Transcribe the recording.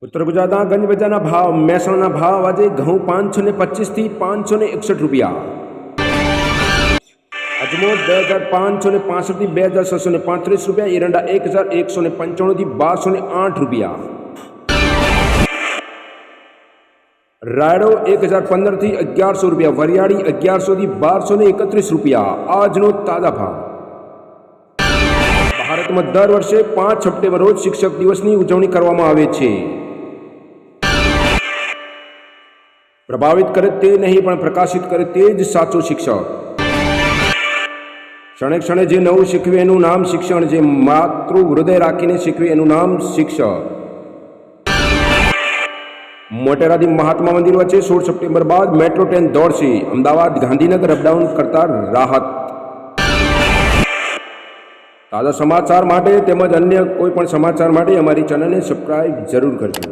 उत्तर गुजरात गंज बजाना भाव महेसाणा भाव आज घऊँ 525 थी 561 रुपया। अजमो 2565 थी 2635 रुपया। एरंडा 1195 थी 1208 रुपया। रायडो 1015 थी 1100 रुपया। वरियाड़ी 1100 थी 1231 रुपया આજનો તાજા ભાવ। ભારતમાં દર વર્ષે 5 સપ્ટેમ્બર રોજ શિક્ષક દિવસની ઉજવણી કરવામાં આવે છે। પ્રભાવિત કરે તે નહીં પણ પ્રકાશિત કરે તે જ સાચો શિક્ષક। ક્ષણે ક્ષણે જે નવું શીખવે એનું નામ શિક્ષણ, જે માતૃ હૃદય રાખીને શીખવે એનું નામ શિક્ષક। મોટેરાથી મહાત્મા મંદિર વચ્ચે 16 સપ્ટેમ્બર બાદ મેટ્રો ટ્રેન દોડશે। અમદાવાદ ગાંધીનગર અપડાઉન કરતા રાહત। તાજા સમાચાર માટે તેમજ અન્ય કોઈ પણ સમાચાર માટે અમારી ચેનલને સબસ્ક્રાઇબ જરૂર કરજો।